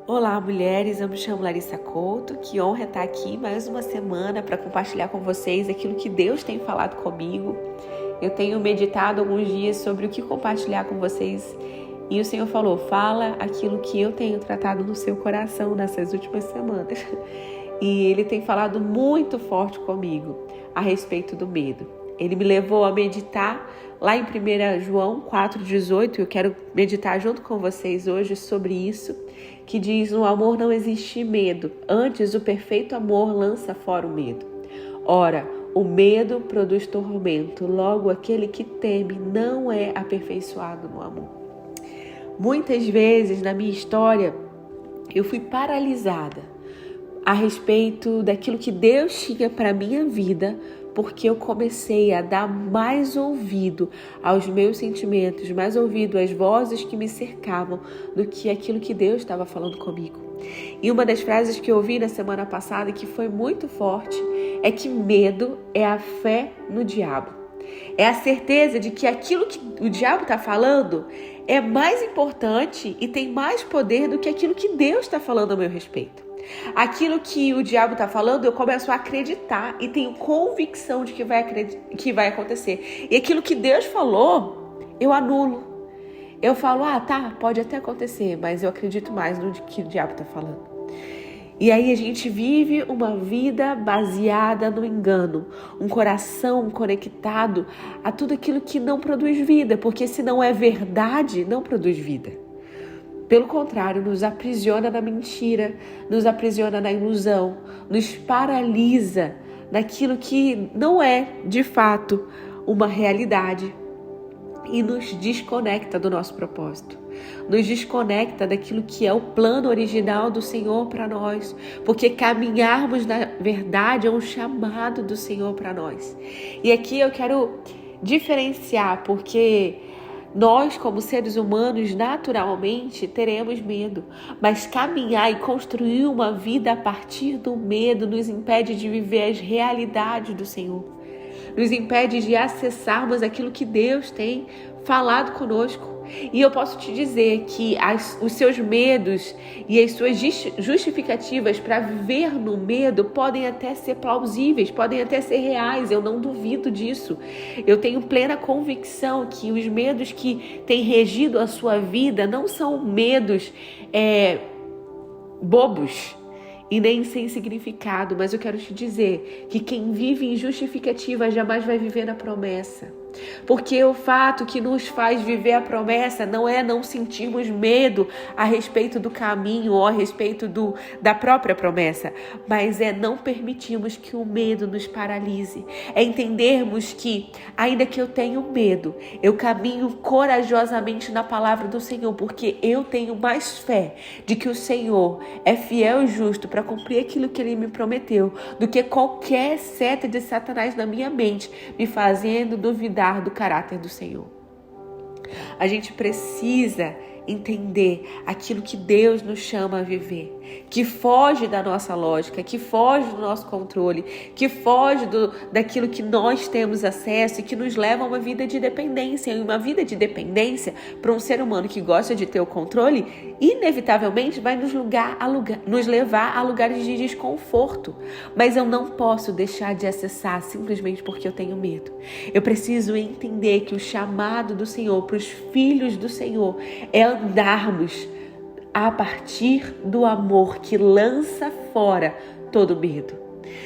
Olá, mulheres, eu me chamo Larissa Couto, que honra estar aqui mais uma semana para compartilhar com vocês aquilo que Deus tem falado comigo. Eu tenho meditado alguns dias sobre o que compartilhar com vocês e o Senhor falou, fala aquilo que eu tenho tratado no seu coração nessas últimas semanas. E Ele tem falado muito forte comigo a respeito do medo. Ele me levou a meditar lá em 1 João 4,18, eu quero meditar junto com vocês hoje sobre isso, que diz, no amor não existe medo, antes o perfeito amor lança fora o medo. Ora, o medo produz tormento, logo aquele que teme não é aperfeiçoado no amor. Muitas vezes na minha história eu fui paralisada a respeito daquilo que Deus tinha para a minha vida, porque eu comecei a dar mais ouvido aos meus sentimentos, mais ouvido às vozes que me cercavam do que aquilo que Deus estava falando comigo. E uma das frases que eu ouvi na semana passada, que foi muito forte, é que medo é a fé no diabo. É a certeza de que aquilo que o diabo está falando é mais importante e tem mais poder do que aquilo que Deus está falando a meu respeito. Aquilo que o diabo está falando, eu começo a acreditar e tenho convicção de que vai acontecer. E aquilo que Deus falou, eu anulo. Eu falo, tá, pode até acontecer, mas eu acredito mais no que o diabo está falando. E aí a gente vive uma vida baseada no engano, um coração conectado a tudo aquilo que não produz vida, porque se não é verdade, não produz vida. Pelo contrário, nos aprisiona na mentira, nos aprisiona na ilusão, nos paralisa naquilo que não é, de fato, uma realidade e nos desconecta do nosso propósito. Nos desconecta daquilo que é o plano original do Senhor para nós, porque caminharmos na verdade é um chamado do Senhor para nós. E aqui eu quero diferenciar, porque nós, como seres humanos, naturalmente teremos medo, mas caminhar e construir uma vida a partir do medo nos impede de viver as realidades do Senhor, nos impede de acessarmos aquilo que Deus tem falado conosco. E eu posso te dizer que os seus medos e as suas justificativas para viver no medo podem até ser plausíveis, podem até ser reais, eu não duvido disso. Eu tenho plena convicção que os medos que têm regido a sua vida não são medos bobos e nem sem significado, mas eu quero te dizer que quem vive em justificativa jamais vai viver na promessa. Porque o fato que nos faz viver a promessa não é não sentirmos medo a respeito do caminho ou a respeito da própria promessa, mas é não permitirmos que o medo nos paralise. É entendermos que, ainda que eu tenha medo, eu caminho corajosamente na palavra do Senhor, porque eu tenho mais fé de que o Senhor é fiel e justo para cumprir aquilo que Ele me prometeu, do que qualquer seta de Satanás na minha mente, me fazendo duvidar do caráter do Senhor. A gente precisa entender aquilo que Deus nos chama a viver, que foge da nossa lógica, que foge do nosso controle, que foge daquilo que nós temos acesso e que nos leva a uma vida de dependência. E uma vida de dependência, para um ser humano que gosta de ter o controle, inevitavelmente vai nos levar a lugares de desconforto. Mas eu não posso deixar de acessar simplesmente porque eu tenho medo. Eu preciso entender que o chamado do Senhor para os filhos do Senhor é andarmos a partir do amor que lança fora todo medo.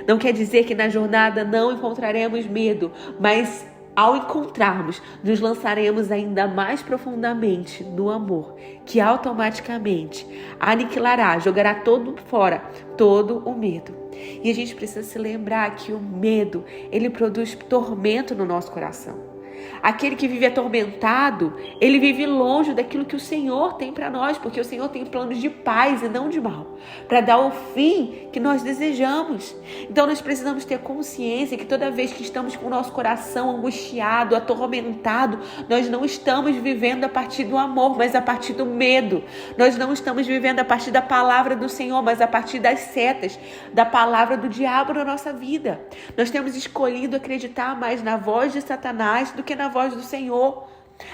Não quer dizer que na jornada não encontraremos medo, mas ao encontrarmos, nos lançaremos ainda mais profundamente no amor, que automaticamente aniquilará, jogará fora todo o medo. E a gente precisa se lembrar que o medo, ele produz tormento no nosso coração. Aquele que vive atormentado, ele vive longe daquilo que o Senhor tem para nós, porque o Senhor tem planos de paz e não de mal, para dar o fim que nós desejamos. Então nós precisamos ter consciência que toda vez que estamos com o nosso coração angustiado, atormentado, nós não estamos vivendo a partir do amor, mas a partir do medo. Nós não estamos vivendo a partir da palavra do Senhor, mas a partir das setas, da palavra do diabo na nossa vida. Nós temos escolhido acreditar mais na voz de Satanás do que na voz do Senhor.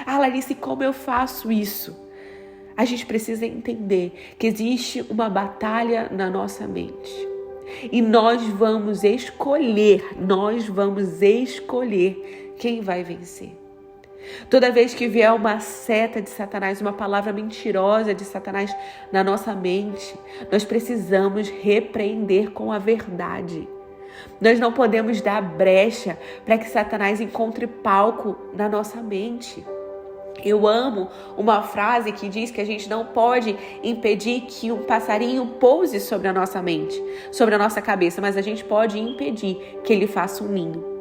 Larissa, como eu faço isso? A gente precisa entender que existe uma batalha na nossa mente. E nós vamos escolher quem vai vencer. Toda vez que vier uma seta de Satanás, uma palavra mentirosa de Satanás na nossa mente, nós precisamos repreender com a verdade. Nós não podemos dar brecha para que Satanás encontre palco na nossa mente. Eu amo uma frase que diz que a gente não pode impedir que um passarinho pouse sobre a nossa mente, sobre a nossa cabeça, mas a gente pode impedir que ele faça um ninho.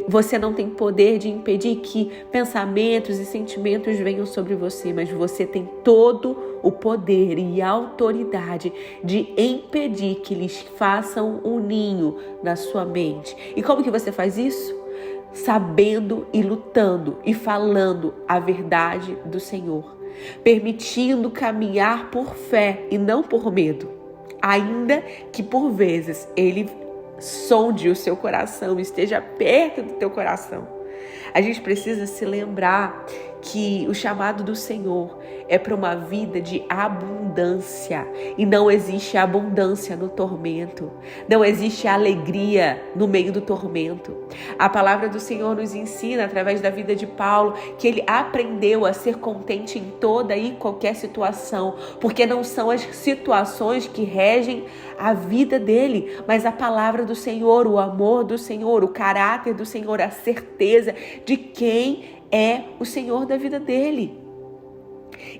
Você não tem poder de impedir que pensamentos e sentimentos venham sobre você, mas você tem todo o poder e a autoridade de impedir que eles façam um ninho na sua mente. E como que você faz isso? Sabendo e lutando e falando a verdade do Senhor, permitindo caminhar por fé e não por medo, ainda que por vezes Ele sonde o seu coração, esteja perto do teu coração. A gente precisa se lembrar que o chamado do Senhor é para uma vida de abundância. E não existe abundância no tormento. Não existe alegria no meio do tormento. A palavra do Senhor nos ensina, através da vida de Paulo, que ele aprendeu a ser contente em toda e qualquer situação. Porque não são as situações que regem a vida dele, mas a palavra do Senhor, o amor do Senhor, o caráter do Senhor, a certeza de quem é o Senhor da vida dele.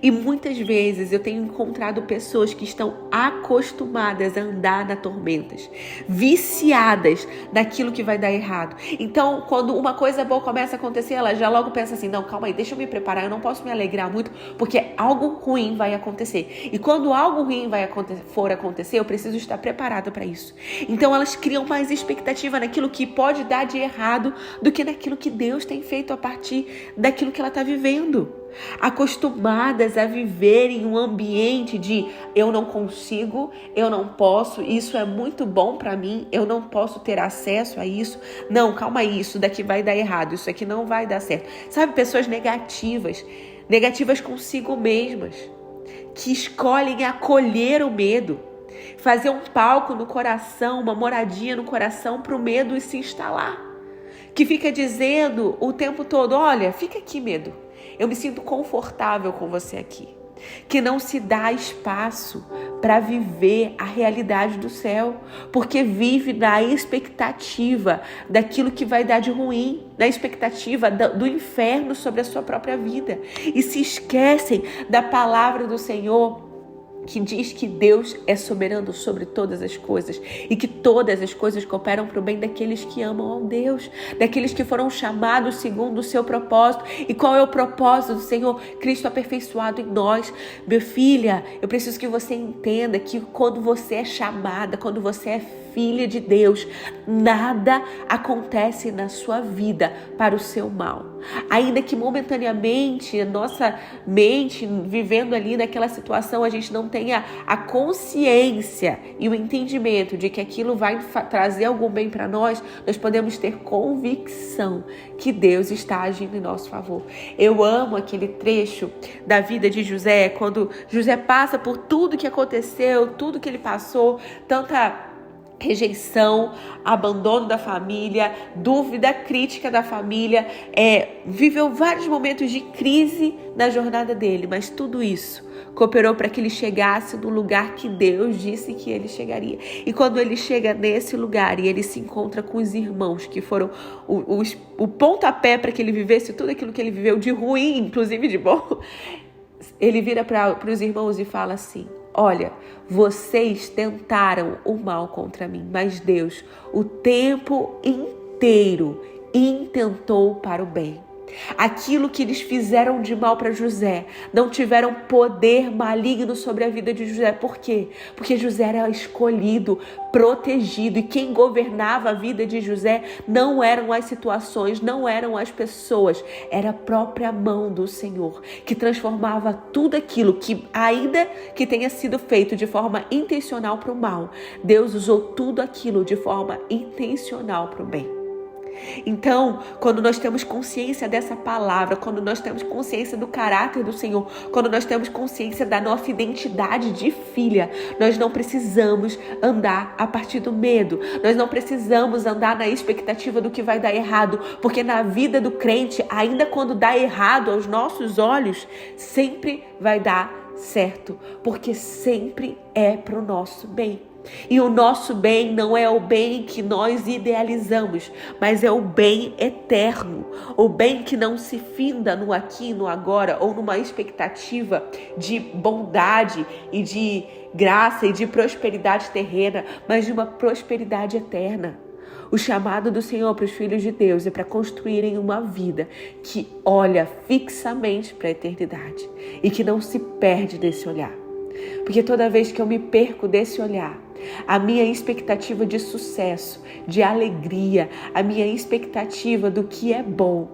E muitas vezes eu tenho encontrado pessoas que estão acostumadas a andar nas tormentas, viciadas naquilo que vai dar errado. Então, quando uma coisa boa começa a acontecer, ela já logo pensa assim, não, calma aí, deixa eu me preparar, eu não posso me alegrar muito, porque algo ruim vai acontecer. E quando algo ruim for acontecer, eu preciso estar preparada para isso. Então, elas criam mais expectativa naquilo que pode dar de errado do que naquilo que Deus tem feito a partir daquilo que ela está vivendo. Acostumadas a viver em um ambiente de eu não consigo, eu não posso, isso é muito bom para mim, eu não posso ter acesso a isso. Não, calma aí, isso daqui vai dar errado, isso aqui não vai dar certo. Sabe, pessoas negativas consigo mesmas, que escolhem acolher o medo, fazer um palco no coração, uma moradia no coração para o medo se instalar. Que fica dizendo o tempo todo, olha, fica aqui, medo. Eu me sinto confortável com você aqui. Que não se dá espaço para viver a realidade do céu, porque vive na expectativa daquilo que vai dar de ruim, na expectativa do inferno sobre a sua própria vida. E se esquecem da palavra do Senhor, que diz que Deus é soberano sobre todas as coisas e que todas as coisas cooperam para o bem daqueles que amam ao Deus, daqueles que foram chamados segundo o seu propósito. E qual é o propósito do Senhor? Cristo aperfeiçoado em nós. Minha filha, eu preciso que você entenda que quando você é chamada, quando você é filha de Deus, nada acontece na sua vida para o seu mal. Ainda que momentaneamente a nossa mente, vivendo ali naquela situação, a gente não tenha a consciência e o entendimento de que aquilo vai trazer algum bem para nós, nós podemos ter convicção que Deus está agindo em nosso favor. Eu amo aquele trecho da vida de José, quando José passa por tudo que aconteceu, tudo que ele passou, tanta rejeição, abandono da família, dúvida, crítica da família, viveu vários momentos de crise na jornada dele, mas tudo isso cooperou para que ele chegasse no lugar que Deus disse que ele chegaria. E quando ele chega nesse lugar e ele se encontra com os irmãos, que foram o pontapé para que ele vivesse tudo aquilo que ele viveu de ruim, inclusive de bom, ele vira para os irmãos e fala assim, olha, vocês tentaram o mal contra mim, mas Deus o tempo inteiro intentou para o bem. Aquilo que eles fizeram de mal para José não tiveram poder maligno sobre a vida de José. Por quê? Porque José era escolhido, protegido, e quem governava a vida de José não eram as situações, não eram as pessoas, era a própria mão do Senhor que transformava tudo aquilo que, ainda que tenha sido feito de forma intencional para o mal, Deus usou tudo aquilo de forma intencional para o bem. Então, quando nós temos consciência dessa palavra, quando nós temos consciência do caráter do Senhor, quando nós temos consciência da nossa identidade de filha, nós não precisamos andar a partir do medo, nós não precisamos andar na expectativa do que vai dar errado, porque na vida do crente, ainda quando dá errado aos nossos olhos, sempre vai dar certo, porque sempre é para o nosso bem. E o nosso bem não é o bem que nós idealizamos, mas é o bem eterno, o bem que não se finda no aqui e no agora, ou numa expectativa de bondade e de graça e de prosperidade terrena, mas de uma prosperidade eterna. O chamado do Senhor para os filhos de Deus é para construírem uma vida que olha fixamente para a eternidade e que não se perde desse olhar. Porque toda vez que eu me perco desse olhar, a minha expectativa de sucesso, de alegria, a minha expectativa do que é bom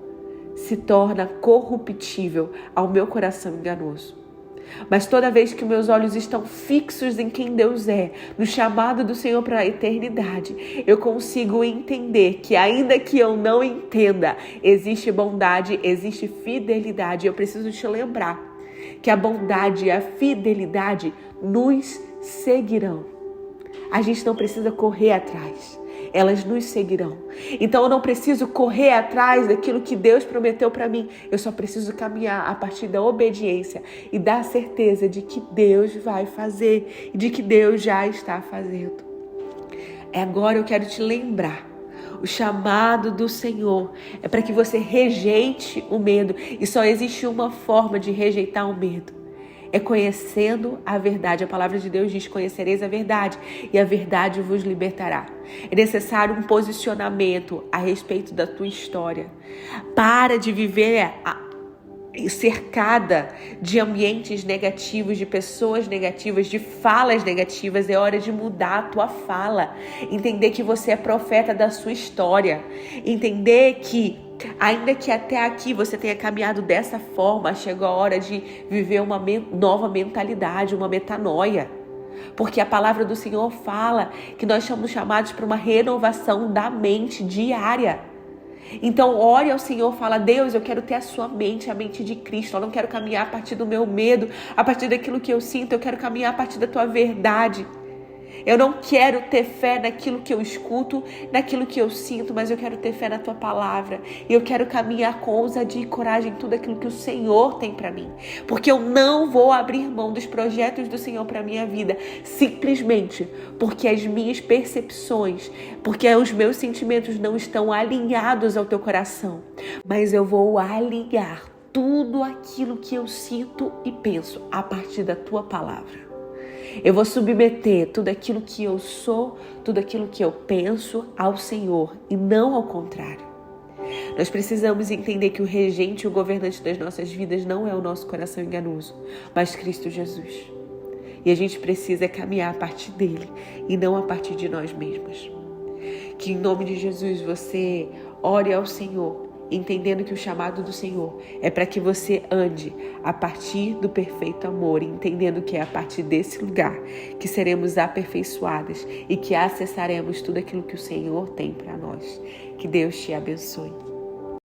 se torna corruptível ao meu coração enganoso. Mas toda vez que meus olhos estão fixos em quem Deus é, no chamado do Senhor para a eternidade, eu consigo entender que ainda que eu não entenda, existe bondade, existe fidelidade. Eu preciso te lembrar que a bondade e a fidelidade nos seguirão. A gente não precisa correr atrás, elas nos seguirão. Então eu não preciso correr atrás daquilo que Deus prometeu para mim. Eu só preciso caminhar a partir da obediência e da certeza de que Deus vai fazer e de que Deus já está fazendo. Agora eu quero te lembrar. O chamado do Senhor é para que você rejeite o medo. E só existe uma forma de rejeitar o medo. É conhecendo a verdade. A palavra de Deus diz: conhecereis a verdade e a verdade vos libertará. É necessário um posicionamento a respeito da tua história. Para de viver cercada de ambientes negativos, de pessoas negativas, de falas negativas. É hora de mudar a tua fala. Entender que você é profeta da sua história. Entender que ainda que até aqui você tenha caminhado dessa forma, chegou a hora de viver uma nova mentalidade, uma metanoia. Porque a palavra do Senhor fala que nós somos chamados para uma renovação da mente diária. Então ore ao Senhor, fala: Deus, eu quero ter a sua mente, a mente de Cristo. Eu não quero caminhar a partir do meu medo, a partir daquilo que eu sinto. Eu quero caminhar a partir da tua verdade. Eu não quero ter fé naquilo que eu escuto, naquilo que eu sinto, mas eu quero ter fé na tua palavra. E eu quero caminhar com ousadia e coragem em tudo aquilo que o Senhor tem para mim. Porque eu não vou abrir mão dos projetos do Senhor para a minha vida, simplesmente porque as minhas percepções, porque os meus sentimentos não estão alinhados ao teu coração. Mas eu vou alinhar tudo aquilo que eu sinto e penso a partir da tua palavra. Eu vou submeter tudo aquilo que eu sou, tudo aquilo que eu penso ao Senhor e não ao contrário. Nós precisamos entender que o regente e o governante das nossas vidas não é o nosso coração enganoso, mas Cristo Jesus. E a gente precisa caminhar a partir dele e não a partir de nós mesmos. Que em nome de Jesus você ore ao Senhor, entendendo que o chamado do Senhor é para que você ande a partir do perfeito amor, entendendo que é a partir desse lugar que seremos aperfeiçoadas e que acessaremos tudo aquilo que o Senhor tem para nós. Que Deus te abençoe.